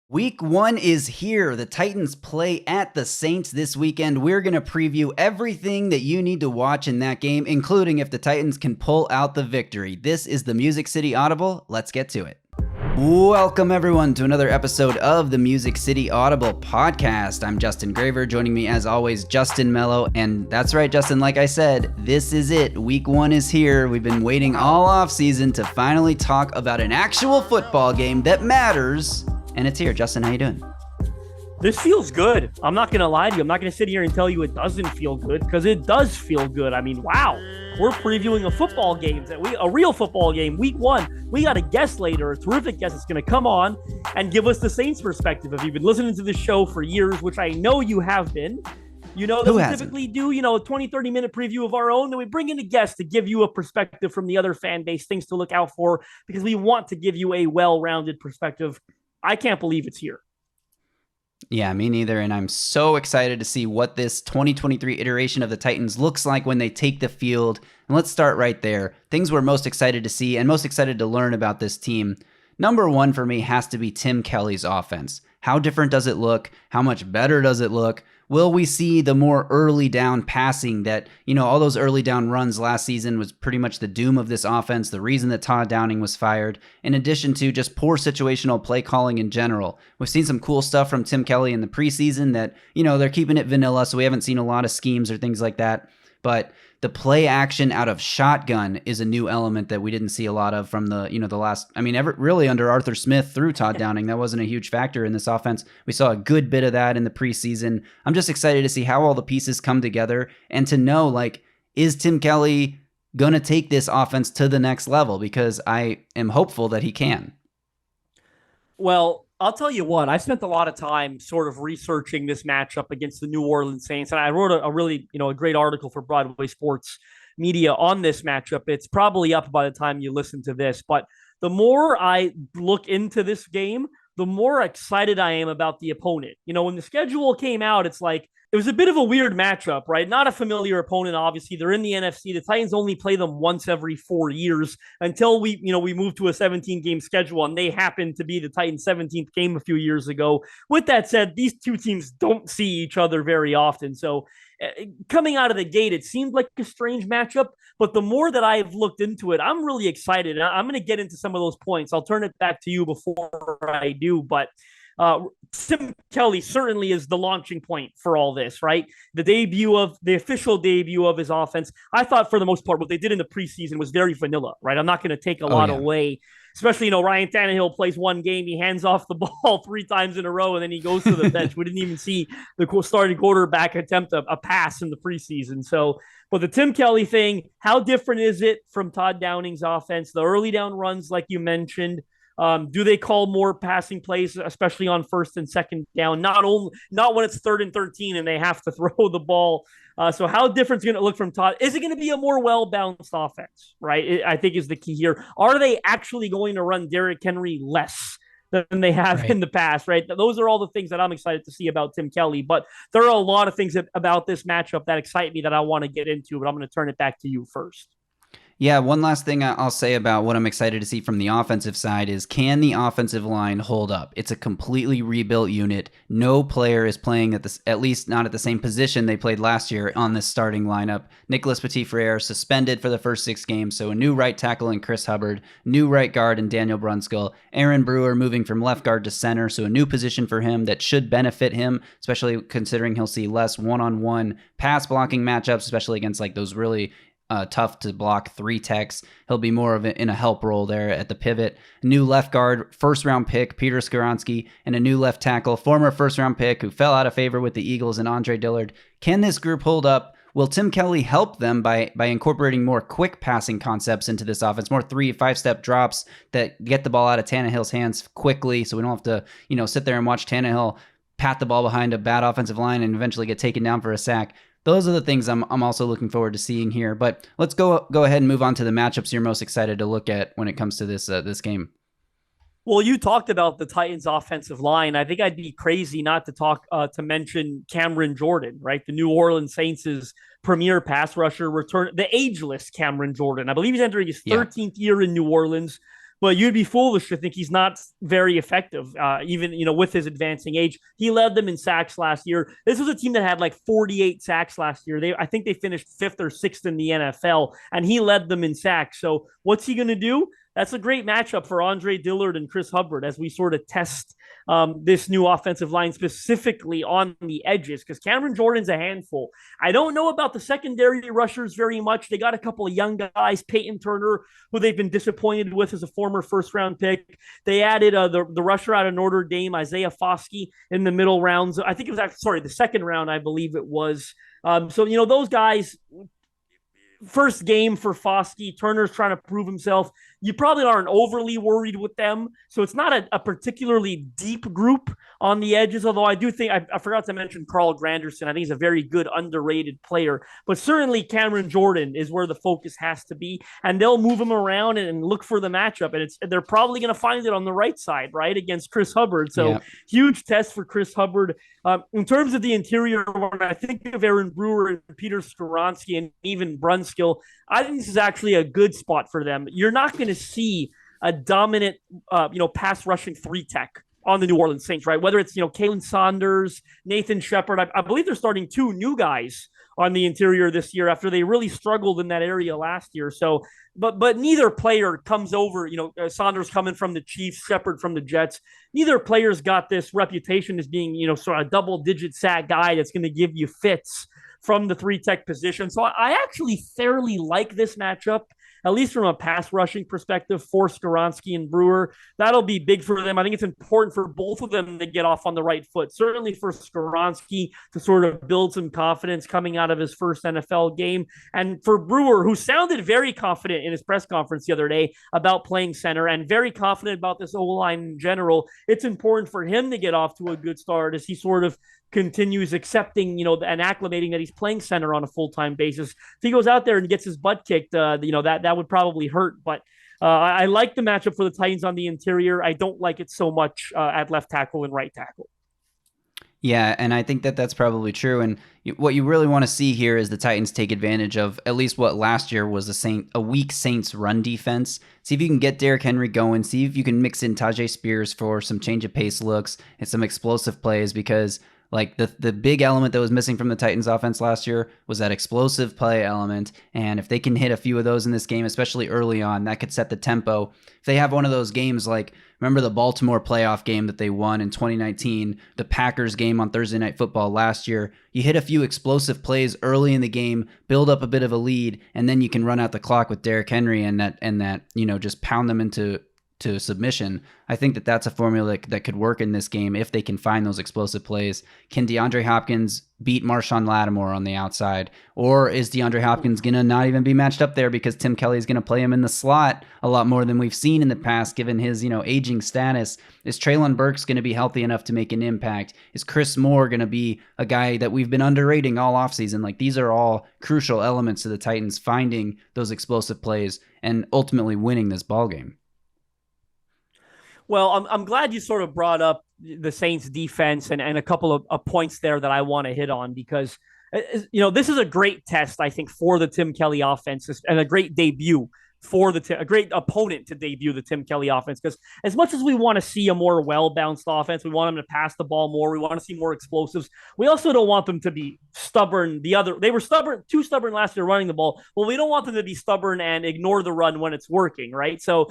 Week 1 is here. The Titans play at the Saints this weekend. We're going to preview everything that you need to watch in that game, including if the Titans can pull out the victory. This is the Music City Audible. Let's get to it. Welcome, everyone, to another episode of the Music City Audible podcast. I'm Justin Graver. Joining me, as always, Justin Melo. And that's right, Justin, like I said, this is it. Week 1 is here. We've been waiting all offseason to finally talk about an actual football game that matters. And it's here. Justin, how you doing? This feels good. I'm not going to lie to you. I'm not going to sit here and tell you it doesn't feel good, because it does feel good. I mean, wow. We're previewing a football game, a real football game, week 1. We got a guest later, a terrific guest that's going to come on and give us the Saints perspective. If you've been listening to this show for years, which I know you have been, you know that we typically do, a 20, 30-minute preview of our own. Then we bring in a guest to give you a perspective from the other fan base, things to look out for, because we want to give you a well-rounded perspective. I can't believe it's here. Yeah, me neither. And I'm so excited to see what this 2023 iteration of the Titans looks like when they take the field. And let's start right there. Things we're most excited to see and most excited to learn about this team. Number one for me has to be Tim Kelly's offense. How different does it look? How much better does it look? Will we see the more early down passing that, all those early down runs last season was pretty much the doom of this offense, the reason that Todd Downing was fired, in addition to just poor situational play calling in general. We've seen some cool stuff from Tim Kelly in the preseason that, they're keeping it vanilla, so we haven't seen a lot of schemes or things like that. But the play action out of shotgun is a new element that we didn't see a lot of from the last, really under Arthur Smith through Todd Downing. That wasn't a huge factor in this offense. We saw a good bit of that in the preseason. I'm just excited to see how all the pieces come together and to know, is Tim Kelly going to take this offense to the next level? Because I am hopeful that he can. Well, I'll tell you what, I spent a lot of time sort of researching this matchup against the New Orleans Saints, and I wrote a really, a great article for Broadway Sports Media on this matchup. It's probably up by the time you listen to this, but the more I look into this game, the more excited I am about the opponent. When the schedule came out, it's like, it was a bit of a weird matchup, right? Not a familiar opponent, obviously. They're in the NFC. The Titans only play them once every 4 years until we move to a 17-game schedule, and they happen to be the Titans' 17th game a few years ago. With that said, these two teams don't see each other very often. So coming out of the gate, it seemed like a strange matchup, but the more that I've looked into it, I'm really excited. I'm going to get into some of those points. I'll turn it back to you before I do, but Tim Kelly certainly is the launching point for all this, right? The official debut of his offense. I thought for the most part, what they did in the preseason was very vanilla, right? I'm not going to take a lot away, especially, Ryan Tannehill plays one game, he hands off the ball 3 times in a row, and then he goes to the bench. We didn't even see the starting quarterback attempt a pass in the preseason. So, but the Tim Kelly thing, how different is it from Todd Downing's offense? The early down runs, like you mentioned, do they call more passing plays, especially on first and second down? Not when it's 3rd and 13 and they have to throw the ball. So how different is going to look from Todd? Is it going to be a more well-balanced offense, right? I think is the key here. Are they actually going to run Derrick Henry less than they have in the past, right? Those are all the things that I'm excited to see about Tim Kelly. But there are a lot of things about this matchup that excite me that I want to get into, but I'm going to turn it back to you first. Yeah, one last thing I'll say about what I'm excited to see from the offensive side is, can the offensive line hold up? It's a completely rebuilt unit. No player is playing at least not at the same position they played last year on this starting lineup. Nicholas Petit-Frere suspended for the first 6 games, so a new right tackle in Chris Hubbard, new right guard in Daniel Brunskill, Aaron Brewer moving from left guard to center, so a new position for him that should benefit him, especially considering he'll see less one-on-one pass blocking matchups, especially against those really tough to block 3 techs. He'll be more of in a help role there at the pivot. New left guard, first-round pick, Peter Skoronski, and a new left tackle, former first-round pick who fell out of favor with the Eagles, and Andre Dillard. Can this group hold up? Will Tim Kelly help them by incorporating more quick passing concepts into this offense, more 3-5-step drops that get the ball out of Tannehill's hands quickly, so we don't have to, sit there and watch Tannehill pat the ball behind a bad offensive line and eventually get taken down for a sack? Those are the things I'm also looking forward to seeing here. But let's go ahead and move on to the matchups you're most excited to look at when it comes to this game. Well, you talked about the Titans' offensive line. I think I'd be crazy not to mention Cameron Jordan, right? The New Orleans Saints' premier pass rusher, the ageless Cameron Jordan. I believe he's entering his 13th year in New Orleans. but you'd be foolish to think he's not very effective, even with his advancing age. He led them in sacks last year. This was a team that had like 48 sacks last year. I think they finished fifth or sixth in the NFL, and he led them in sacks. So what's he going to do? That's a great matchup for Andre Dillard and Chris Hubbard as we sort of test this new offensive line specifically on the edges, because Cameron Jordan's a handful. I don't know about the secondary rushers very much. They got a couple of young guys, Peyton Turner, who they've been disappointed with as a former first-round pick. They added the rusher out of Notre Dame, Isaiah Foskey, in the middle rounds. I think it was actually, the second round, I believe it was. So those guys, first game for Foskey. Turner's trying to prove himself. You probably aren't overly worried with them. So it's not a particularly deep group on the edges, although I do think, I forgot to mention Carl Granderson. I think he's a very good, underrated player. But certainly Cameron Jordan is where the focus has to be. And they'll move him around and look for the matchup. And they're probably going to find it on the right side, right, against Chris Hubbard. So huge test for Chris Hubbard. In terms of the interior, when I think of Aaron Brewer and Peter Skoronski and even Brunskill, I think this is actually a good spot for them. You're not going to see a dominant, pass rushing three tech on the New Orleans Saints, right? Whether it's, Kalen Saunders, Nathan Shepard. I believe they're starting two new guys on the interior this year after they really struggled in that area last year. So, but neither player comes over, Saunders coming from the Chiefs, Shepard from the Jets. Neither player's got this reputation as being, sort of a double-digit sack guy that's going to give you fits from the three tech position. So I actually fairly like this matchup, at least from a pass rushing perspective, for Skoronski and Brewer. That'll be big for them. I think it's important for both of them to get off on the right foot. Certainly for Skoronski to sort of build some confidence coming out of his first NFL game. And for Brewer, who sounded very confident in his press conference the other day about playing center and very confident about this O-line in general, it's important for him to get off to a good start as he sort of continues accepting, and acclimating that he's playing center on a full-time basis. If he goes out there and gets his butt kicked, that would probably hurt. But I like the matchup for the Titans on the interior. I don't like it so much at left tackle and right tackle. Yeah, and I think that's probably true. And what you really want to see here is the Titans take advantage of at least what last year was a weak Saints run defense. See if you can get Derrick Henry going. See if you can mix in Tajay Spears for some change of pace looks and some explosive plays, because like the big element that was missing from the Titans offense last year was that explosive play element. And if they can hit a few of those in this game, especially early on, that could set the tempo. If they have one of those games like, remember the Baltimore playoff game that they won in 2019, the Packers game on Thursday Night Football last year, you hit a few explosive plays early in the game, build up a bit of a lead, and then you can run out the clock with Derrick Henry and that just pound them into submission. I think that's a formula that could work in this game if they can find those explosive plays. Can DeAndre Hopkins beat Marshawn Lattimore on the outside? Or is DeAndre Hopkins going to not even be matched up there because Tim Kelly is going to play him in the slot a lot more than we've seen in the past, given his, aging status? Is Treylon Burks going to be healthy enough to make an impact? Is Chris Moore going to be a guy that we've been underrating all offseason? Like, these are all crucial elements to the Titans finding those explosive plays and ultimately winning this ballgame. Well, I'm glad you sort of brought up the Saints defense and a couple of points there that I want to hit on, because, this is a great test, I think, for the Tim Kelly offense and a great debut for a great opponent to debut the Tim Kelly offense. Because as much as we want to see a more well-balanced offense, we want them to pass the ball more, we want to see more explosives, we also don't want them to be stubborn. They were too stubborn last year running the ball. Well, we don't want them to be stubborn and ignore the run when it's working, right? So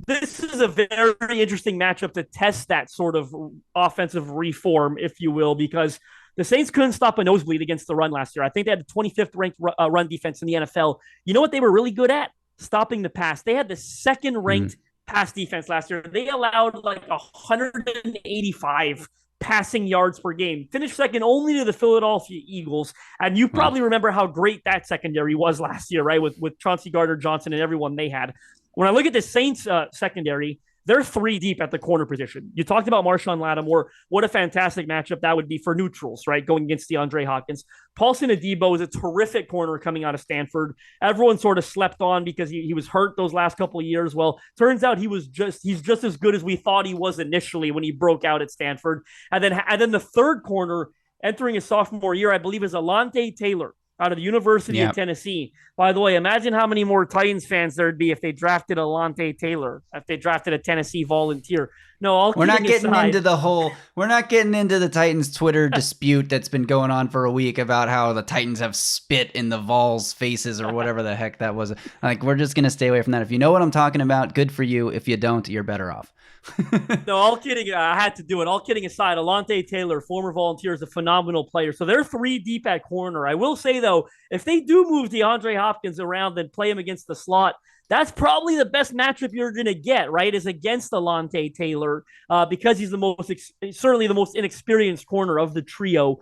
this is a very interesting matchup to test that sort of offensive reform, if you will, because the Saints couldn't stop a nosebleed against the run last year. I think they had the 25th ranked run defense in the NFL. You know what they were really good at? Stopping the pass. They had the second ranked pass defense last year. They allowed like 185 passing yards per game, finished second only to the Philadelphia Eagles. And you probably remember how great that secondary was last year, right? With Chauncey Gardner-Johnson and everyone they had. When I look at the Saints secondary, they're three deep at the corner position. You talked about Marshawn Lattimore. What a fantastic matchup that would be for neutrals, right? Going against DeAndre Hopkins. Paulson Adebo is a terrific corner coming out of Stanford. Everyone sort of slept on because he was hurt those last couple of years. Well, turns out he's just as good as we thought he was initially when he broke out at Stanford. And then the third corner entering his sophomore year, I believe, is Alontae Taylor out of the University Yeah. of Tennessee. By the way, imagine how many more Titans fans there'd be if they drafted Alontae Taylor, if they drafted a Tennessee Volunteer. No, all We're not kidding getting aside. into we're not getting into the Titans Twitter dispute that's been going on for a week about how the Titans have spit in the Vols' faces or whatever the heck that was. Like, we're just going to stay away from that. If you know what I'm talking about, good for you. If you don't, you're better off. No, all kidding. I had to do it. All kidding aside, Alontae Taylor, former Volunteer, is a phenomenal player. So they're three deep at corner. I will say, though, if they do move DeAndre Hopkins around and play him against the slot, that's probably the best matchup you're going to get, right? Is against Alontae Taylor because he's certainly the most inexperienced corner of the trio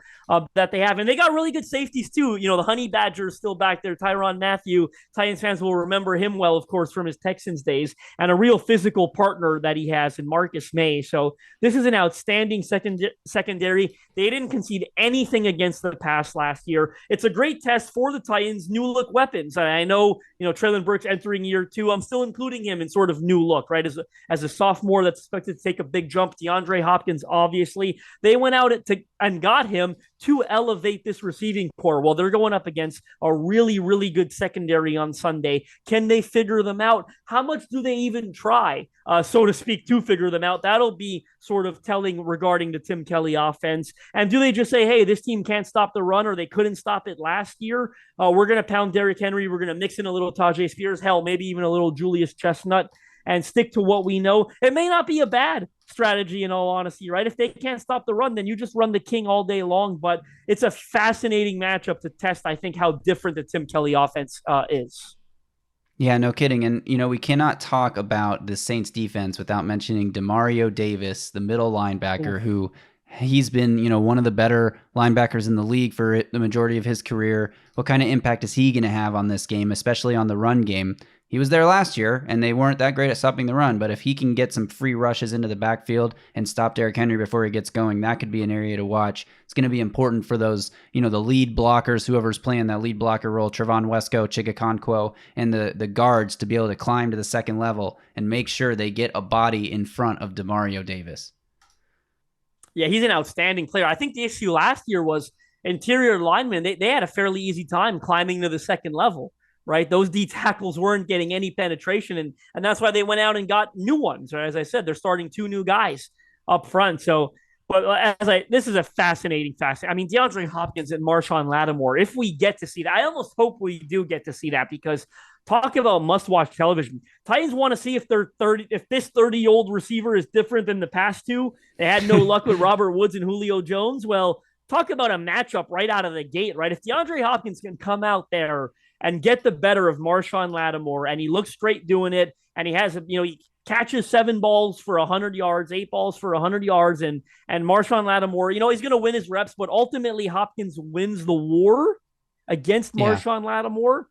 that they have. And they got really good safeties, too. You know, the Honey Badger is still back there. Tyrann Mathieu, Titans fans will remember him well, of course, from his Texans days, and a real physical partner that he has in Marcus May. So this is an outstanding secondary. They didn't concede anything against the pass last year. It's a great test for the Titans' new look weapons. I know, Treylon Burks entering year two. I'm still including him in sort of new look, right? As a sophomore that's expected to take a big jump. DeAndre Hopkins, obviously. They went out and got him to elevate this receiving core. Well, they're going up against a really, really good secondary on Sunday. Can they figure them out? How much do they even try, so to speak, to figure them out? That'll be sort of telling regarding the Tim Kelly offense. And do they just say, hey, this team can't stop the run, or they couldn't stop it last year? We're going to pound Derrick Henry. We're going to mix in a little Tajay Spears, hell, maybe even a little Julius Chestnut, and stick to what we know. It may not be a bad strategy, in all honesty, right? If they can't stop the run, then you just run the king all day long. But it's a fascinating matchup to test, I think, how different the Tim Kelly offense is. Yeah, no kidding. And, we cannot talk about the Saints defense without mentioning Demario Davis, the middle linebacker, who he's been, one of the better linebackers in the league for the majority of his career. What kind of impact is he going to have on this game, especially on the run game? He was there last year, and they weren't that great at stopping the run, but if he can get some free rushes into the backfield and stop Derrick Henry before he gets going, that could be an area to watch. It's going to be important for those, the lead blockers, whoever's playing that lead blocker role, Trevon Wesco, Chigakonkwo, and the guards to be able to climb to the second level and make sure they get a body in front of Demario Davis. Yeah, he's an outstanding player. I think the issue last year was interior linemen. They had a fairly easy time climbing to the second level, right? Those D tackles weren't getting any penetration, and that's why they went out and got new ones. As I said, they're starting two new guys up front. So, but this is a fascinating. I mean, DeAndre Hopkins and Marshawn Lattimore. If we get to see that, I almost hope we do get to see that, because talk about must-watch television. Titans want to see if this 30-year-old receiver is different than the past two. They had no luck with Robert Woods and Julio Jones. Well, talk about a matchup right out of the gate, right? If DeAndre Hopkins can come out there and get the better of Marshawn Lattimore, and he looks great doing it, and he has, he catches 7 balls for 100 yards, 8 balls for 100 yards, and Marshawn Lattimore, he's going to win his reps, but ultimately Hopkins wins the war against Marshawn Lattimore.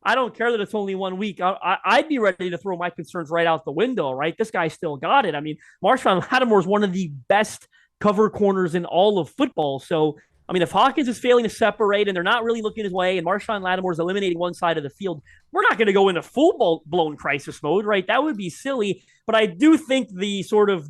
I don't care that it's only 1 week. I'd be ready to throw my concerns right out the window, right? This guy still got it. I mean, Marshawn Lattimore is one of the best cover corners in all of football. So, I mean, if Hawkins is failing to separate and they're not really looking his way, and Marshawn Lattimore is eliminating one side of the field, we're not going to go into full-blown crisis mode, right? That would be silly. But I do think the sort of,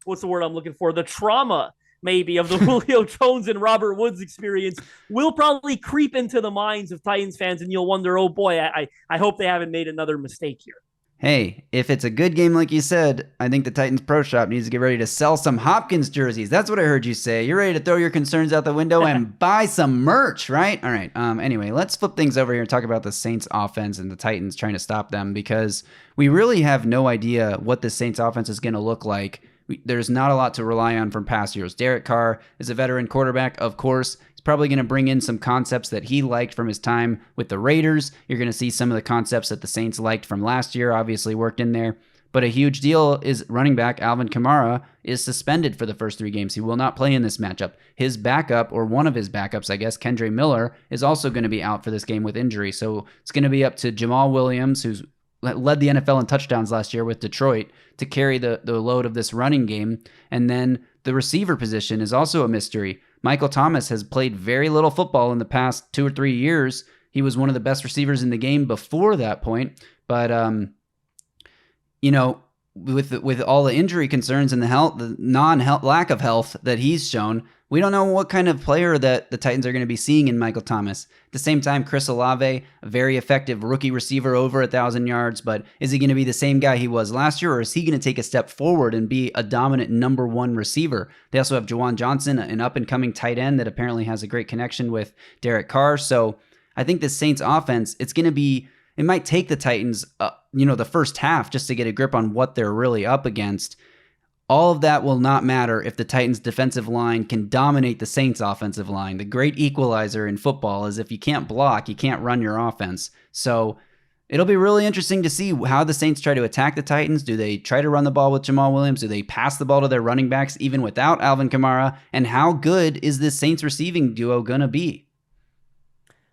what's the word I'm looking for? The trauma, maybe, of the Julio Jones and Robert Woods experience will probably creep into the minds of Titans fans, and you'll wonder, oh boy, I hope they haven't made another mistake here. Hey, if it's a good game like you said, I think the Titans Pro Shop needs to get ready to sell some Hopkins jerseys. That's what I heard you say. You're ready to throw your concerns out the window and buy some merch, right? All right. Anyway, let's flip things over here and talk about the Saints offense and the Titans trying to stop them, because we really have no idea what the Saints offense is going to look like. There's not a lot to rely on from past years. Derek Carr is a veteran quarterback, of course. He's probably going to bring in some concepts that he liked from his time with the Raiders. You're going to see some of the concepts that the Saints liked from last year, obviously worked in there. But a huge deal is running back Alvin Kamara is suspended for the first 3 games. He will not play in this matchup. His backup, or one of his backups, I guess, Kendre Miller, is also going to be out for this game with injury. So it's going to be up to Jamal Williams, who's led the NFL in touchdowns last year with Detroit, to carry the load of this running game. And then the receiver position is also a mystery. Michael Thomas has played very little football in the past 2 or 3 years. He was one of the best receivers in the game before that point. But, with all the injury concerns and the non-health lack of health that he's shown, we don't know what kind of player that the Titans are going to be seeing in Michael Thomas. At the same time, Chris Olave, a very effective rookie receiver, over 1,000 yards, but is he going to be the same guy he was last year, or is he going to take a step forward and be a dominant number one receiver? They also have Juwan Johnson, an up-and-coming tight end that apparently has a great connection with Derek Carr. So I think the Saints offense, it might take the Titans, the first half just to get a grip on what they're really up against. All of that will not matter if the Titans' defensive line can dominate the Saints' offensive line. The great equalizer in football is if you can't block, you can't run your offense. So it'll be really interesting to see how the Saints try to attack the Titans. Do they try to run the ball with Jamal Williams? Do they pass the ball to their running backs even without Alvin Kamara? And how good is this Saints receiving duo going to be?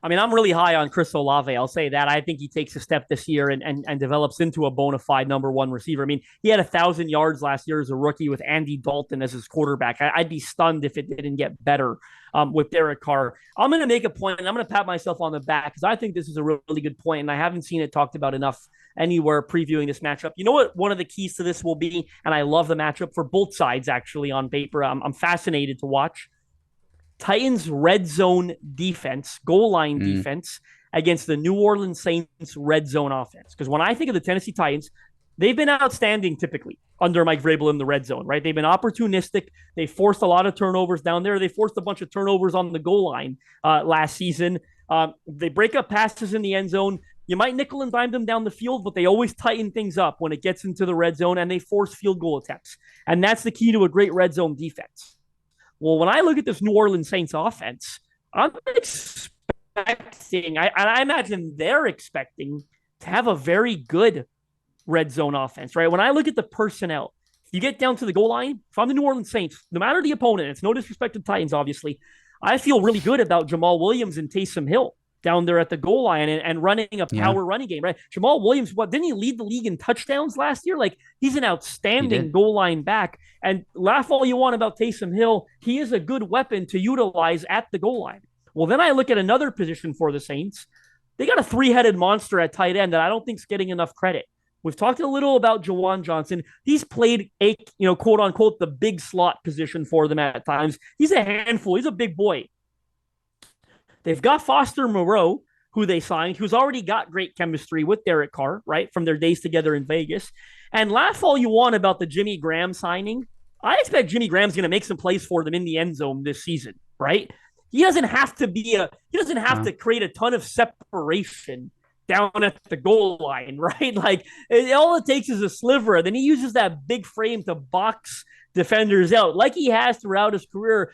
I mean, I'm really high on Chris Olave. I'll say that. I think he takes a step this year and develops into a bona fide number one receiver. I mean, he had 1,000 yards last year as a rookie with Andy Dalton as his quarterback. I'd be stunned if it didn't get better with Derek Carr. I'm going to make a point, and I'm going to pat myself on the back because I think this is a really good point, and I haven't seen it talked about enough anywhere previewing this matchup. You know what one of the keys to this will be? And I love the matchup for both sides, actually, on paper. I'm fascinated to watch. Titans red zone defense, goal line defense against the New Orleans Saints red zone offense. Because when I think of the Tennessee Titans, they've been outstanding typically under Mike Vrabel in the red zone, right? They've been opportunistic. They forced a lot of turnovers down there. They forced a bunch of turnovers on the goal line last season. They break up passes in the end zone. You might nickel and dime them down the field, but they always tighten things up when it gets into the red zone, and they force field goal attempts. And that's the key to a great red zone defense. Well, when I look at this New Orleans Saints offense, I'm expecting, I imagine they're expecting to have a very good red zone offense, right? When I look at the personnel, you get down to the goal line, if I'm the New Orleans Saints, no matter the opponent, it's no disrespect to the Titans, obviously, I feel really good about Jamal Williams and Taysom Hill down there at the goal line and running a power running game, right? Jamal Williams, didn't he lead the league in touchdowns last year? Like, he's an outstanding goal line back. And laugh all you want about Taysom Hill, he is a good weapon to utilize at the goal line. Well, then I look at another position for the Saints. They got a three-headed monster at tight end that I don't think is getting enough credit. We've talked a little about Juwan Johnson. He's played a, quote unquote, the big slot position for them at times. He's a handful. He's a big boy. They've got Foster Moreau, who they signed, who's already got great chemistry with Derek Carr, right, from their days together in Vegas. And laugh all you want about the Jimmy Graham signing. I expect Jimmy Graham's going to make some plays for them in the end zone this season, right? He doesn't have to create a ton of separation down at the goal line, right? Like, all it takes is a sliver. Then he uses that big frame to box defenders out like he has throughout his career.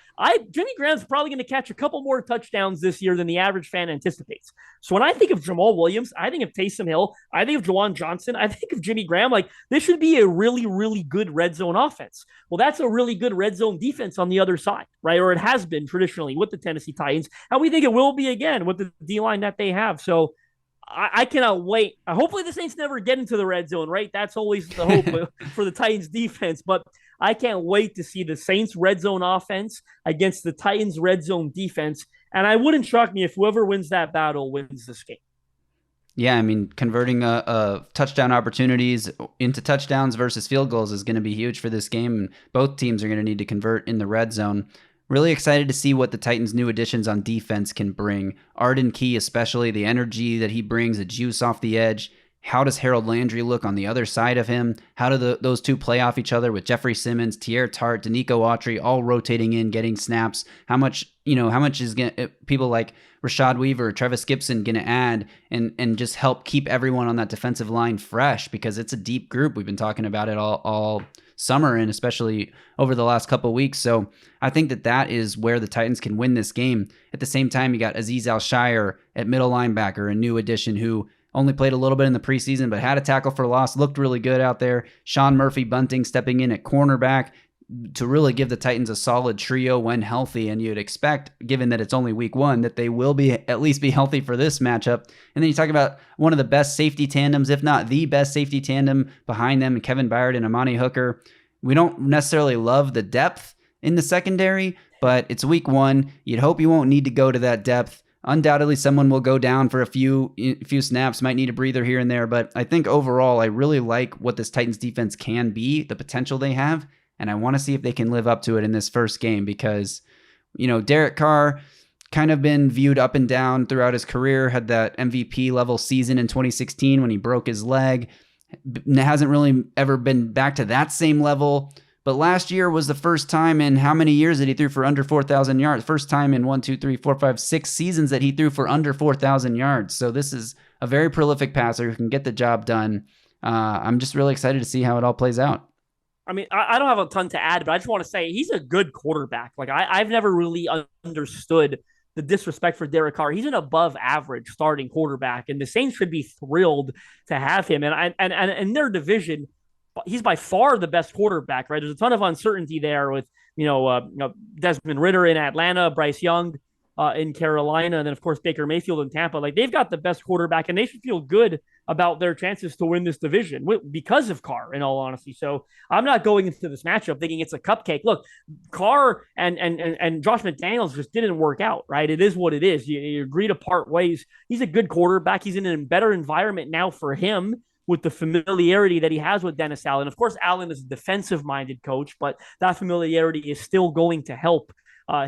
Jimmy Graham's probably going to catch a couple more touchdowns this year than the average fan anticipates. So when I think of Jamal Williams, I think of Taysom Hill, I think of Juwan Johnson, I think of Jimmy Graham. Like, this should be a really, really good red zone offense. Well, that's a really good red zone defense on the other side, right? Or it has been traditionally with the Tennessee Titans, and we think it will be again with the D-line that they have. So I cannot wait. Hopefully the Saints never get into the red zone, right? That's always the hope for the Titans defense. But I can't wait to see the Saints red zone offense against the Titans red zone defense. And I wouldn't shock me if whoever wins that battle wins this game. Yeah, I mean, converting touchdown opportunities into touchdowns versus field goals is going to be huge for this game. Both teams are going to need to convert in the red zone. Really excited to see what the Titans' new additions on defense can bring. Arden Key, especially, the energy that he brings, the juice off the edge. How does Harold Landry look on the other side of him? How do those two play off each other with Jeffrey Simmons, Tierre Tart, Danico Autry all rotating in, getting snaps? How much is people like Rashad Weaver, Travis Gibson going to add and just help keep everyone on that defensive line fresh? Because it's a deep group. We've been talking about it all summer and especially over the last couple of weeks. So I think that is where the Titans can win this game. At the same time, you got Azeez Al-Shire at middle linebacker, a new addition who only played a little bit in the preseason, but had a tackle for loss, looked really good out there. Sean Murphy-Bunting stepping in at cornerback to really give the Titans a solid trio when healthy, and you'd expect, given that it's only week one, that they will at least be healthy for this matchup. And then you talk about one of the best safety tandems, if not the best safety tandem behind them, Kevin Byard and Amani Hooker. We don't necessarily love the depth in the secondary, but it's week one. You'd hope you won't need to go to that depth. undoubtedly someone will go down for a few snaps, might need a breather here and there. But I think overall, I really like what this Titans defense can be, the potential they have. And I want to see if they can live up to it in this first game because, Derek Carr kind of been viewed up and down throughout his career, had that MVP level season in 2016 when he broke his leg. Hasn't really ever been back to that same level. But last year was the first time in how many years that he threw for under 4,000 yards? First time in 6 seasons that he threw for under 4,000 yards. So this is a very prolific passer who can get the job done. I'm just really excited to see how it all plays out. I mean, I don't have a ton to add, but I just want to say he's a good quarterback. Like I've never really understood the disrespect for Derek Carr. He's an above average starting quarterback, and the Saints should be thrilled to have him. And in their division, he's by far the best quarterback, right? There's a ton of uncertainty there with, Desmond Ridder in Atlanta, Bryce Young in Carolina, and then, of course, Baker Mayfield in Tampa. Like, they've got the best quarterback, and they should feel good about their chances to win this division because of Carr, in all honesty. So I'm not going into this matchup thinking it's a cupcake. Look, Carr and Josh McDaniels just didn't work out, right? It is what it is. You agree to part ways. He's a good quarterback. He's in a better environment now for him with the familiarity that he has with Dennis Allen. Of course, Allen is a defensive-minded coach, but that familiarity is still going to help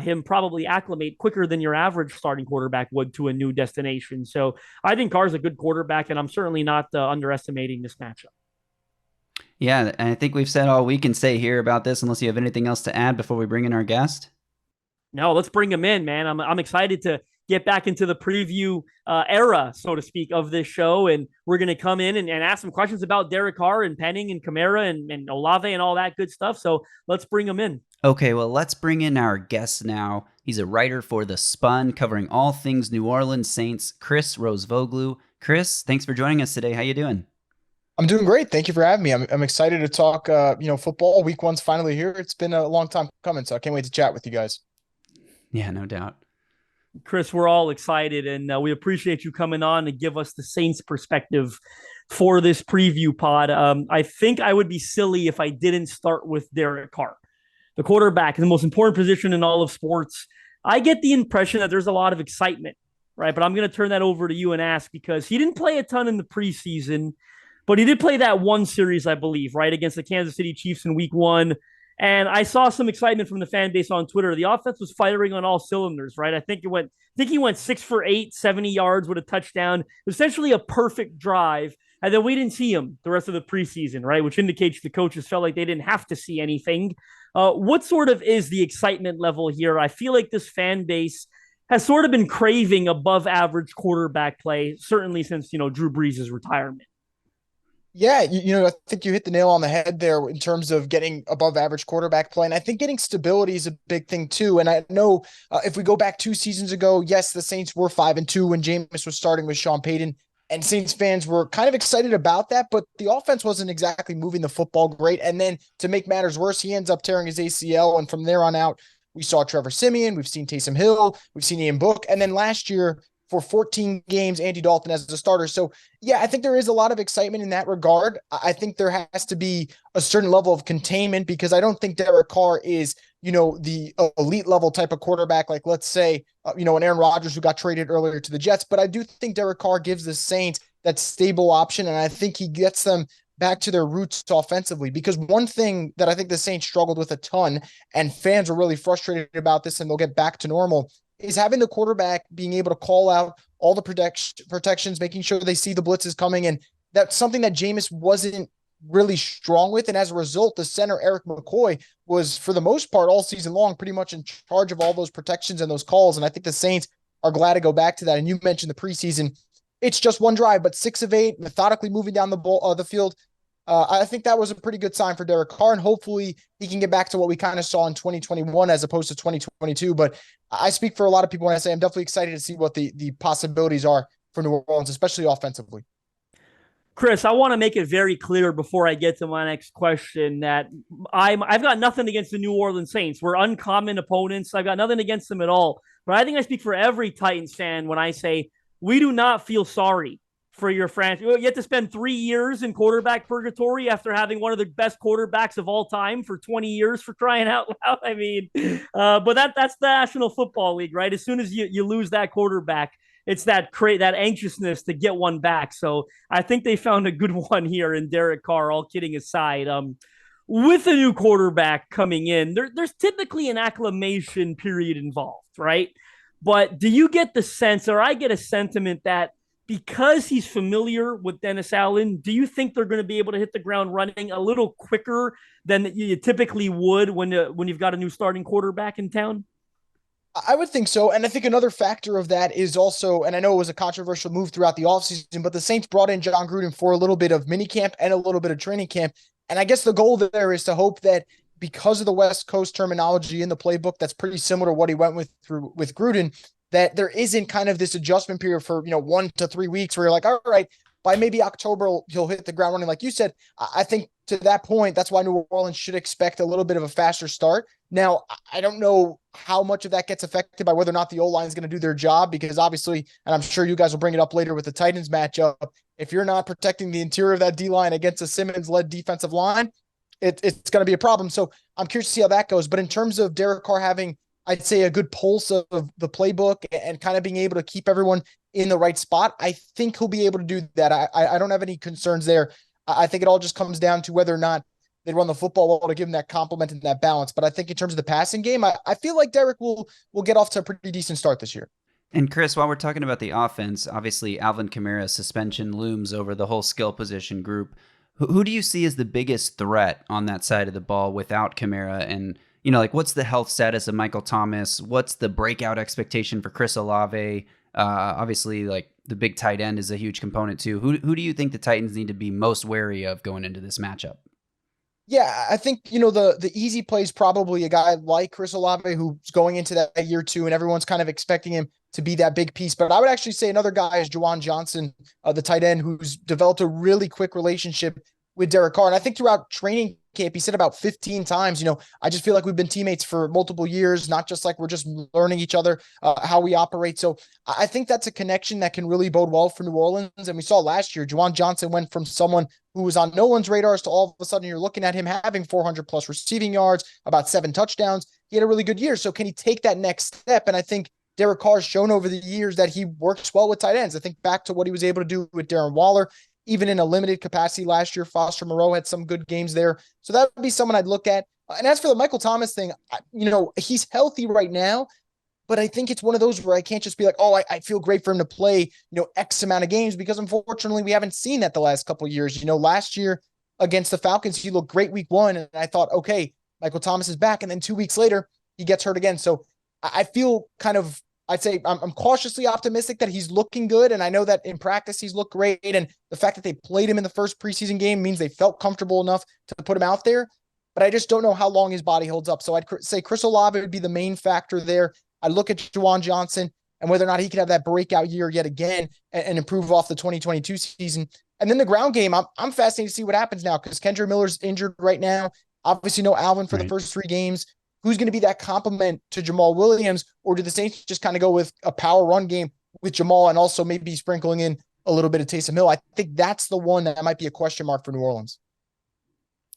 him probably acclimate quicker than your average starting quarterback would to a new destination. So I think Carr's a good quarterback, and I'm certainly not underestimating this matchup. Yeah, and I think we've said all we can say here about this, unless you have anything else to add before we bring in our guest. No, let's bring him in, man. I'm excited to get back into the preview era, so to speak, of this show. And we're going to come in and ask some questions about Derek Carr and Penning and Kamara and Olave and all that good stuff. So let's bring him in. Okay, well, let's bring in our guest now. He's a writer for The Spun, covering all things New Orleans Saints, Chris Rosvoglou. Chris, thanks for joining us today. How you doing? I'm doing great. Thank you for having me. I'm excited to talk, football. Week one's finally here. It's been a long time coming, so I can't wait to chat with you guys. Yeah, no doubt. Chris, we're all excited, and we appreciate you coming on to give us the Saints perspective for this preview pod. I think I would be silly if I didn't start with Derek Carr, the quarterback, the most important position in all of sports. I get the impression that there's a lot of excitement, right? But I'm going to turn that over to you and ask, because he didn't play a ton in the preseason, but he did play that one series, I believe, right, against the Kansas City Chiefs in week one. And I saw some excitement from the fan base on Twitter. The offense was firing on all cylinders, right? I think he went 6 for 8, 70 yards with a touchdown, essentially a perfect drive. And then we didn't see him the rest of the preseason, right? Which indicates the coaches felt like they didn't have to see anything. What sort of is the excitement level here? I feel like this fan base has sort of been craving above average quarterback play, certainly since, Drew Brees' retirement. Yeah, I think you hit the nail on the head there in terms of getting above average quarterback play. And I think getting stability is a big thing too. And I know if we go back 2 seasons ago, yes, the Saints were 5-2 when Jameis was starting with Sean Payton, and Saints fans were kind of excited about that, but the offense wasn't exactly moving the football great. And then to make matters worse, he ends up tearing his ACL. And from there on out, we saw Trevor Siemian, we've seen Taysom Hill, we've seen Ian Book. And then last year, for 14 games, Andy Dalton as a starter. So, yeah, I think there is a lot of excitement in that regard. I think there has to be a certain level of containment, because I don't think Derek Carr is, the elite level type of quarterback, like let's say, an Aaron Rodgers who got traded earlier to the Jets. But I do think Derek Carr gives the Saints that stable option, and I think he gets them back to their roots offensively. Because one thing that I think the Saints struggled with a ton, and fans are really frustrated about this, and they'll get back to normal, is having the quarterback being able to call out all the protections, making sure they see the blitzes coming. And that's something that Jameis wasn't really strong with. And as a result, the center, Eric McCoy, was, for the most part, all season long, pretty much in charge of all those protections and those calls. And I think the Saints are glad to go back to that. And you mentioned the preseason. It's just one drive, but 6 of 8, methodically moving down the field. I think that was a pretty good sign for Derek Carr, and hopefully he can get back to what we kind of saw in 2021 as opposed to 2022. But I speak for a lot of people when I say I'm definitely excited to see what the possibilities are for New Orleans, especially offensively. Chris, I want to make it very clear before I get to my next question that I've got nothing against the New Orleans Saints. We're uncommon opponents. I've got nothing against them at all. But I think I speak for every Titans fan when I say we do not feel sorry for your franchise. You have to spend 3 years in quarterback purgatory after having one of the best quarterbacks of all time for 20 years, for crying out loud. I mean, but that's the National Football League, right? As soon as you lose that quarterback, it's that anxiousness to get one back. So I think they found a good one here in Derek Carr, all kidding aside. With a new quarterback coming in, there's typically an acclimation period involved, right? But do you get the sense, or I get a sentiment that because he's familiar with Dennis Allen, do you think they're going to be able to hit the ground running a little quicker than you typically would when you've got a new starting quarterback in town? I would think so. And I think another factor of that is also, and I know it was a controversial move throughout the offseason, but the Saints brought in John Gruden for a little bit of minicamp and a little bit of training camp. And I guess the goal there is to hope that because of the West Coast terminology in the playbook, that's pretty similar to what he went with Gruden, that there isn't kind of this adjustment period for, 1 to 3 weeks where you're like, all right, by maybe October, he'll hit the ground running. Like you said, I think to that point, that's why New Orleans should expect a little bit of a faster start. Now, I don't know how much of that gets affected by whether or not the O-line is going to do their job, because obviously, and I'm sure you guys will bring it up later with the Titans matchup, if you're not protecting the interior of that D-line against a Simmons-led defensive line, it's going to be a problem. So I'm curious to see how that goes. But in terms of Derek Carr having, I'd say, a good pulse of the playbook and kind of being able to keep everyone in the right spot, I think he'll be able to do that. I don't have any concerns there. I think it all just comes down to whether or not they run the football well to give him that complement and that balance. But I think in terms of the passing game, I feel like Derek will get off to a pretty decent start this year. And Chris, while we're talking about the offense, obviously Alvin Kamara's suspension looms over the whole skill position group. Who do you see as the biggest threat on that side of the ball without Kamara? And, what's the health status of Michael Thomas? What's the breakout expectation for Chris Olave? Obviously, the big tight end is a huge component too. Who do you think the Titans need to be most wary of going into this matchup? Yeah, I think, the easy play is probably a guy like Chris Olave, who's going into that year two, and everyone's kind of expecting him to be that big piece. But I would actually say another guy is Juwan Johnson, the tight end, who's developed a really quick relationship with Derek Carr. And I think throughout training camp, he said about 15 times, I just feel like we've been teammates for multiple years, not just like we're just learning each other, how we operate. So I think that's a connection that can really bode well for New Orleans. And we saw last year, Juwan Johnson went from someone who was on no one's radars to all of a sudden you're looking at him having 400 plus receiving yards, about 7 touchdowns. He had a really good year. So can he take that next step? And I think Derek Carr has shown over the years that he works well with tight ends. I think back to what he was able to do with Darren Waller, even in a limited capacity last year. Foster Moreau had some good games there. So that would be someone I'd look at. And as for the Michael Thomas thing, he's healthy right now, but I think it's one of those where I can't just be like, oh, I feel great for him to play, X amount of games, because unfortunately we haven't seen that the last couple of years. Last year against the Falcons, he looked great week 1. And I thought, okay, Michael Thomas is back. And then 2 weeks later, he gets hurt again. So I feel kind of, I'd say I'm cautiously optimistic that he's looking good. And I know that in practice, he's looked great. And the fact that they played him in the first preseason game means they felt comfortable enough to put him out there. But I just don't know how long his body holds up. So I'd say Chris Olave would be the main factor there. I'd look at Juwan Johnson and whether or not he could have that breakout year yet again and improve off the 2022 season. And then the ground game, I'm fascinated to see what happens now, because Kendra Miller's injured right now. Obviously no Alvin for the first 3 games. Who's going to be that complement to Jamal Williams? Or do the Saints just kind of go with a power run game with Jamal and also maybe sprinkling in a little bit of Taysom Hill? I think that's the one that might be a question mark for New Orleans.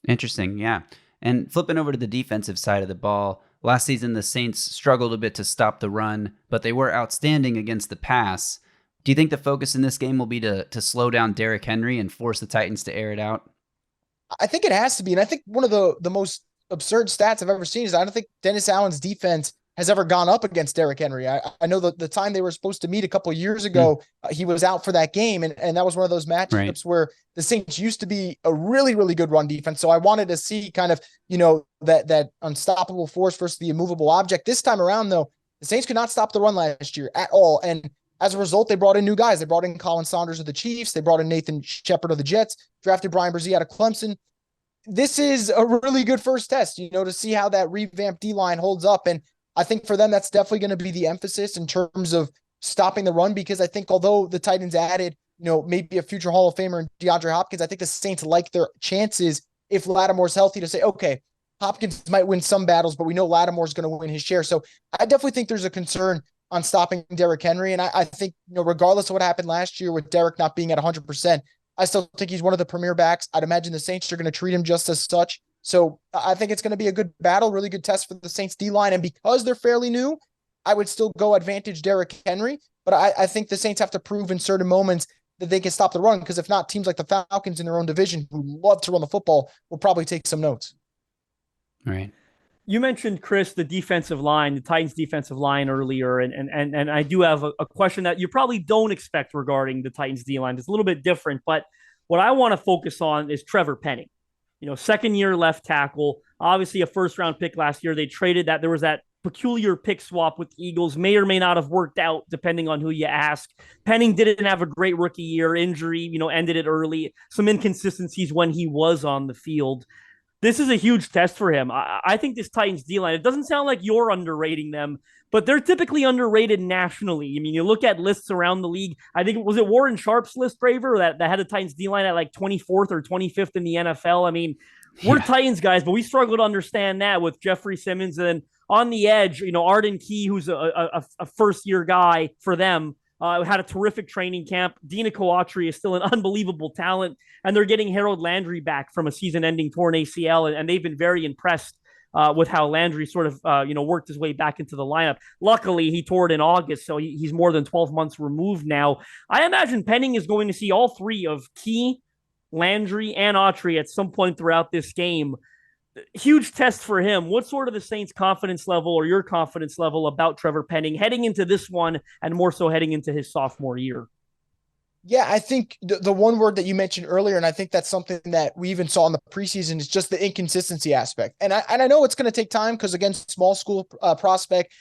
Interesting, yeah. And flipping over to the defensive side of the ball, last season the Saints struggled a bit to stop the run, but they were outstanding against the pass. Do you think the focus in this game will be to slow down Derrick Henry and force the Titans to air it out? I think it has to be. And I think one of the most absurd stats I've ever seen is I don't think Dennis Allen's defense has ever gone up against Derrick Henry. I know the time they were supposed to meet a couple of years ago, he was out for that game. And that was one of those matchups where the Saints used to be a really, really good run defense. So I wanted to see kind of, that unstoppable force versus the immovable object. This time around, though, the Saints could not stop the run last year at all. And as a result, they brought in new guys. They brought in Colin Saunders of the Chiefs. They brought in Nathan Shepard of the Jets, drafted Brian Brzee out of Clemson. This is a really good first test, to see how that revamped D-line holds up. And I think for them, that's definitely going to be the emphasis in terms of stopping the run, because I think although the Titans added, maybe a future Hall of Famer in DeAndre Hopkins, I think the Saints like their chances if Lattimore's healthy to say, okay, Hopkins might win some battles, but we know Lattimore's going to win his share. So I definitely think there's a concern on stopping Derrick Henry. And I think, regardless of what happened last year with Derrick not being at 100%, I still think he's one of the premier backs. I'd imagine the Saints are going to treat him just as such. So I think it's going to be a good battle, really good test for the Saints D-line. And because they're fairly new, I would still go advantage Derrick Henry. But I think the Saints have to prove in certain moments that they can stop the run, because if not, teams like the Falcons in their own division who love to run the football will probably take some notes. All right. You mentioned, Chris, the defensive line, the Titans defensive line earlier, and I do have a question that you probably don't expect regarding the Titans D line. It's a little bit different, but what I want to focus on is Trevor Penning. Second year left tackle, obviously a first round pick last year. They traded that. There was that peculiar pick swap with the Eagles, may or may not have worked out depending on who you ask. Penning didn't have a great rookie year. Injury, ended it early. Some inconsistencies when he was on the field. This is a huge test for him. I think this Titans D-line, it doesn't sound like you're underrating them, but they're typically underrated nationally. You look at lists around the league. I think, was it Warren Sharp's list, Graver, that had the Titans D-line at like 24th or 25th in the NFL? We're Titans guys, but we struggle to understand that with Jeffrey Simmons. And then on the edge, Arden Key, who's a first-year guy for them, had a terrific training camp. Dina Coatri is still an unbelievable talent, and they're getting Harold Landry back from a season-ending torn ACL, and they've been very impressed with how Landry sort of worked his way back into the lineup. Luckily, he tore it in August, so he's more than 12 months removed now. I imagine Penning is going to see all three of Key, Landry, and Autry at some point throughout this game. Huge test for him. What's sort of the Saints' confidence level, or your confidence level, about Trevor Penning heading into this one, and more so heading into his sophomore year? Yeah, I think the one word that you mentioned earlier, and I think that's something that we even saw in the preseason, is just the inconsistency aspect. And I know it's going to take time, because again, small school prospect,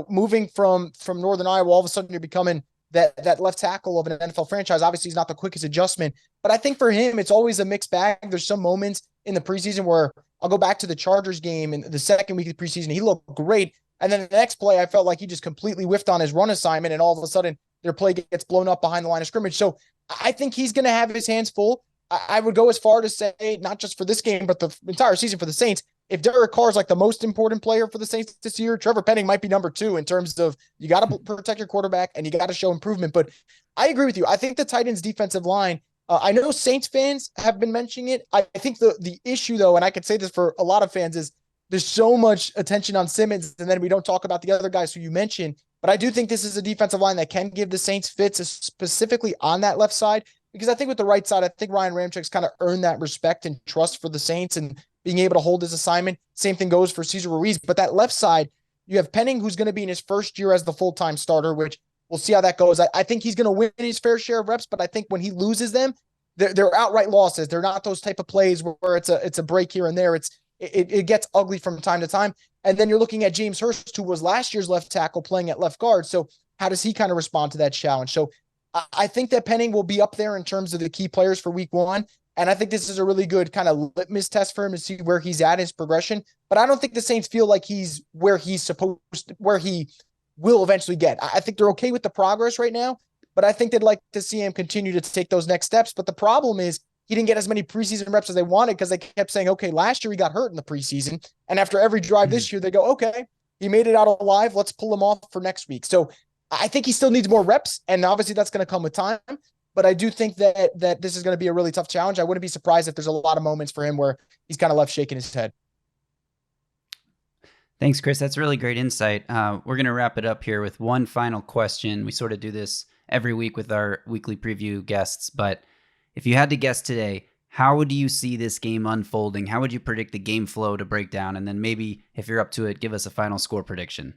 moving from Northern Iowa, all of a sudden you're becoming that left tackle of an NFL franchise. Obviously, he's not the quickest adjustment, but I think for him, it's always a mixed bag. There's some moments in the preseason where I'll go back to the Chargers game in the second week of the preseason. He looked great. And then the next play, I felt like he just completely whiffed on his run assignment, and all of a sudden their play gets blown up behind the line of scrimmage. So I think he's going to have his hands full. I would go as far to say, not just for this game, but the entire season for the Saints, if Derek Carr is like the most important player for the Saints this year, Trevor Penning might be number 2 in terms of, you got to protect your quarterback and you got to show improvement. But I agree with you. I think the Titans defensive line, I know Saints fans have been mentioning it. I think the issue, though, and I could say this for a lot of fans, is there's so much attention on Simmons, and then we don't talk about the other guys who you mentioned. But I do think this is a defensive line that can give the Saints fits, specifically on that left side, because I think with the right side, I think Ryan Ramchek's kind of earned that respect and trust for the Saints and being able to hold his assignment. Same thing goes for Cesar Ruiz. But that left side, you have Penning, who's going to be in his first year as the full-time starter, which we'll see how that goes. I think he's going to win his fair share of reps, but I think when he loses them, they're outright losses. They're not those type of plays where it's a break here and there. It gets ugly from time to time. And then you're looking at James Hurst, who was last year's left tackle playing at left guard. So how does he kind of respond to that challenge? So I think that Penning will be up there in terms of the key players for week 1. And I think this is a really good kind of litmus test for him to see where he's at in his progression. But I don't think the Saints feel like he's where he's supposed to, where he will eventually get. I think they're okay with the progress right now, but I think they'd like to see him continue to take those next steps. But the problem is he didn't get as many preseason reps as they wanted, because they kept saying, okay, last year he got hurt in the preseason. And after every drive this year, they go, okay, he made it out alive. Let's pull him off for next week. So I think he still needs more reps, and obviously that's going to come with time. But I do think that this is going to be a really tough challenge. I wouldn't be surprised if there's a lot of moments for him where he's kind of left shaking his head. Thanks, Chris. That's really great insight. We're going to wrap it up here with one final question. We sort of do this every week with our weekly preview guests, but if you had to guess today, how would you see this game unfolding? How would you predict the game flow to break down? And then maybe, if you're up to it, give us a final score prediction.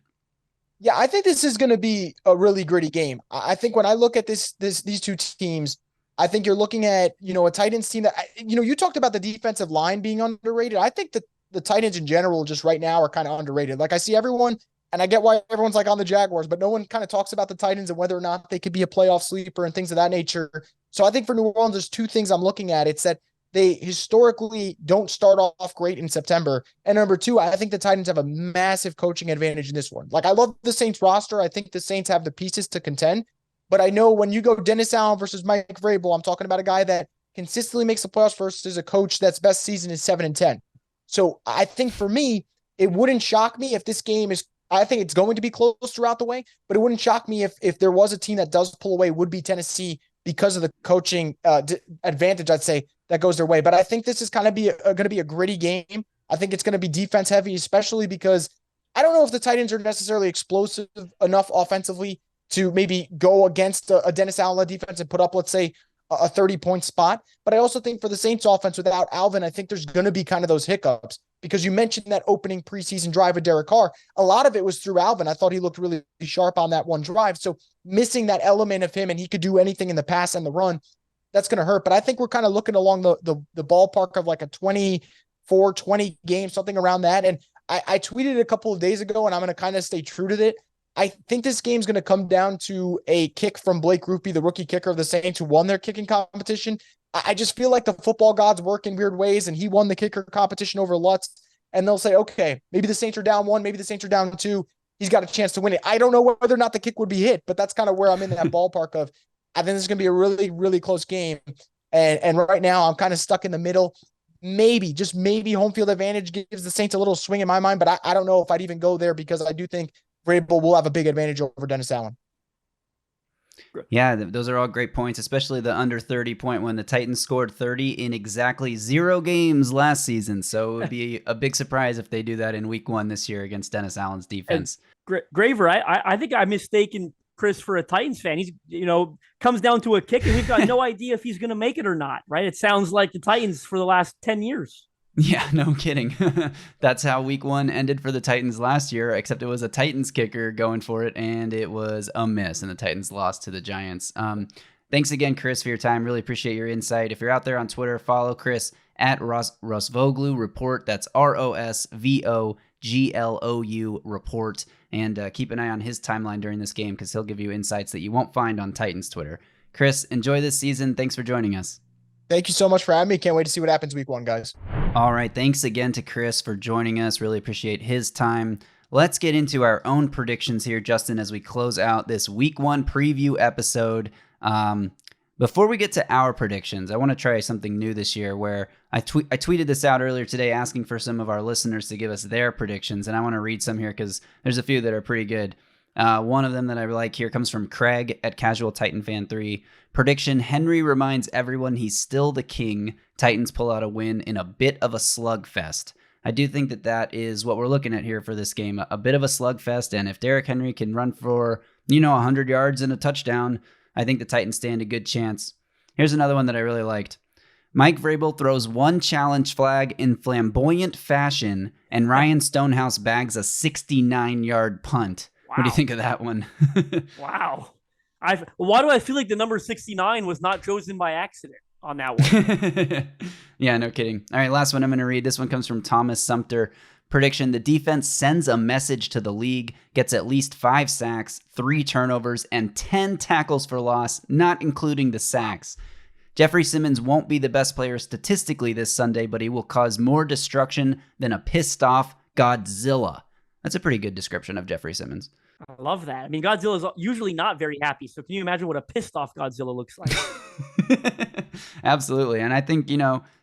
Yeah, I think this is going to be a really gritty game. I think when I look at these two teams, I think you're looking at, a Titans team that, you talked about the defensive line being underrated. I think that the Titans in general just right now are kind of underrated. Like, I see everyone, and I get why everyone's like on the Jaguars, but no one kind of talks about the Titans and whether or not they could be a playoff sleeper and things of that nature. So I think for New Orleans, there's two things I'm looking at. It's that they historically don't start off great in September. And number 2, I think the Titans have a massive coaching advantage in this one. Like, I love the Saints roster. I think the Saints have the pieces to contend. But I know when you go Dennis Allen versus Mike Vrabel, I'm talking about a guy that consistently makes the playoffs versus a coach that's best season is 7-10. So I think for me, it wouldn't shock me if this game is I think it's going to be close throughout the way, but it wouldn't shock me if there was a team that does pull away, would be Tennessee because of the coaching advantage, I'd say, that goes their way. But I think this is kind of going to be a gritty game. I think it's going to be defense heavy, especially because I don't know if the Titans are necessarily explosive enough offensively to maybe go against a Dennis Allen defense and put up, let's say, a 30-point spot. But I also think for the Saints offense without Alvin, I think there's going to be kind of those hiccups, because you mentioned that opening preseason drive with Derek Carr. A lot of it was through Alvin. I thought he looked really sharp on that one drive. So missing that element of him, and he could do anything in the pass and the run, that's going to hurt. But I think we're kind of looking along the ballpark of like a 24-20 game, something around that. And I tweeted a couple of days ago, and I'm going to kind of stay true to it. I think this game's going to come down to a kick from Blake Rupe, the rookie kicker of the Saints, who won their kicking competition. I just feel like the football gods work in weird ways, and he won the kicker competition over Lutz. And they'll say, okay, maybe the Saints are down 1, maybe the Saints are down 2. He's got a chance to win it. I don't know whether or not the kick would be hit, but that's kind of where I'm in that ballpark of, I think this is going to be a really, really close game. And right now I'm kind of stuck in the middle. Maybe, just maybe home field advantage gives the Saints a little swing in my mind, but I don't know if I'd even go there, because I do think Vrabel will have a big advantage over Dennis Allen. Yeah, those are all great points, especially the under 30 point when the Titans scored 30 in exactly 0 games last season. So it would be a big surprise if they do that in week 1 this year against Dennis Allen's defense. Graver, I think I'm mistaken Chris for a Titans fan. He's, comes down to a kick, and we've got no idea if he's going to make it or not, right? It sounds like the Titans for the last 10 years. Yeah, no kidding. That's how week 1 ended for the Titans last year, except it was a Titans kicker going for it, and it was a miss, and the Titans lost to the Giants. Thanks again, Chris, for your time. Really appreciate your insight. If you're out there on Twitter, follow Chris at Rosvoglou Report. That's ROSVOGLOU Report. And keep an eye on his timeline during this game, because he'll give you insights that you won't find on Titans Twitter. Chris, enjoy this season. Thanks for joining us. Thank you so much for having me. Can't wait to see what happens week 1, guys. All right. Thanks again to Chris for joining us. Really appreciate his time. Let's get into our own predictions here, Justin, as we close out this week 1 preview episode. Before we get to our predictions, I want to try something new this year, where I tweeted this out earlier today asking for some of our listeners to give us their predictions, and I want to read some here because there's a few that are pretty good. One of them that I like here comes from Craig at Casual Titan Fan 3. Prediction: Henry reminds everyone he's still the king. Titans pull out a win in a bit of a slugfest. I do think that is what we're looking at here for this game, a bit of a slugfest, and if Derrick Henry can run for, 100 yards and a touchdown, I think the Titans stand a good chance. Here's another one that I really liked. Mike Vrabel throws one challenge flag in flamboyant fashion, and Ryan Stonehouse bags a 69-yard punt. Wow. What do you think of that one? Wow. Why do I feel like the number 69 was not chosen by accident on that one? Yeah, no kidding. All right, last one I'm going to read. This one comes from Thomas Sumter. Prediction: the defense sends a message to the league, gets at least 5 sacks, 3 turnovers, and 10 tackles for loss, not including the sacks. Jeffrey Simmons won't be the best player statistically this Sunday, but he will cause more destruction than a pissed-off Godzilla. That's a pretty good description of Jeffrey Simmons. I love that. I mean, Godzilla's usually not very happy, so can you imagine what a pissed-off Godzilla looks like? Absolutely. And I think,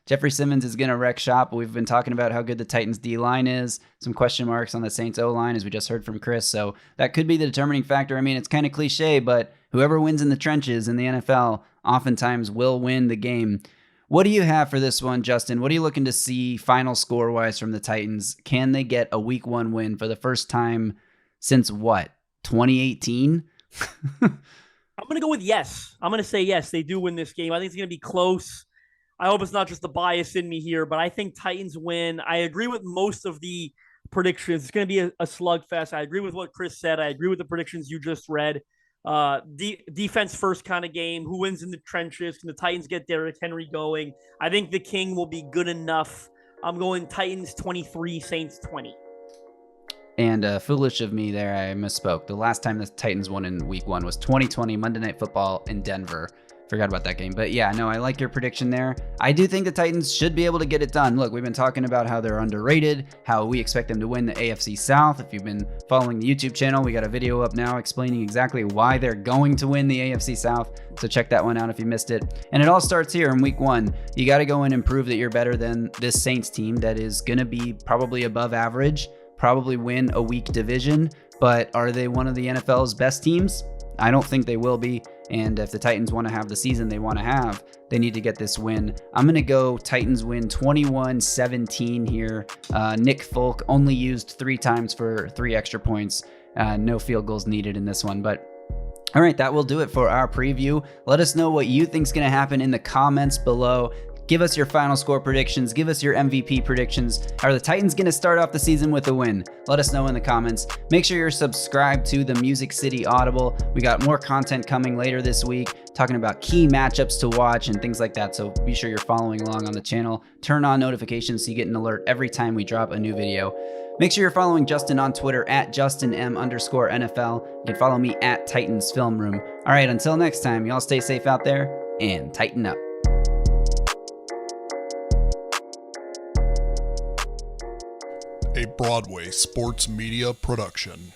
Jeffrey Simmons is going to wreck shop. We've been talking about how good the Titans D-line is, some question marks on the Saints O-line, as we just heard from Chris. So that could be the determining factor. I mean, it's kind of cliche, but whoever wins in the trenches in the NFL oftentimes will win the game. What do you have for this one, Justin? What are you looking to see final score-wise from the Titans? Can they get a Week 1 win for the first time since what, 2018? I'm going to go with yes. I'm going to say yes, they do win this game. I think it's going to be close. I hope it's not just the bias in me here, but I think Titans win. I agree with most of the predictions. It's going to be a slugfest. I agree with what Chris said. I agree with the predictions you just read. Defense first kind of game. Who wins in the trenches? Can the Titans get Derrick Henry going? I think the King will be good enough. I'm going Titans 23, Saints 20. And foolish of me there, I misspoke. The last time the Titans won in Week 1 was 2020 Monday Night Football in Denver. Forgot about that game. But yeah, no, I like your prediction there. I do think the Titans should be able to get it done. Look, we've been talking about how they're underrated, how we expect them to win the AFC South. If you've been following the YouTube channel, we got a video up now explaining exactly why they're going to win the AFC South. So check that one out if you missed it. And it all starts here in Week 1. You got to go in and prove that you're better than this Saints team that is going to be probably above average, probably win a weak division, but are they one of the NFL's best teams? I don't think they will be. And if the Titans want to have the season they want to have, they need to get this win. I'm going to go Titans win 21-17 here. Nick Folk only used 3 times for 3 extra points. No field goals needed in this one. But all right, that will do it for our preview. Let us know what you think is going to happen in the comments below. Give us your final score predictions. Give us your MVP predictions. Are the Titans going to start off the season with a win? Let us know in the comments. Make sure you're subscribed to the Music City Audible. We got more content coming later this week, talking about key matchups to watch and things like that. So be sure you're following along on the channel. Turn on notifications so you get an alert every time we drop a new video. Make sure you're following Justin on Twitter at JustinM_NFL. You can follow me at Titans Film Room. All right, until next time, y'all stay safe out there and tighten up. A Broadway sports media production.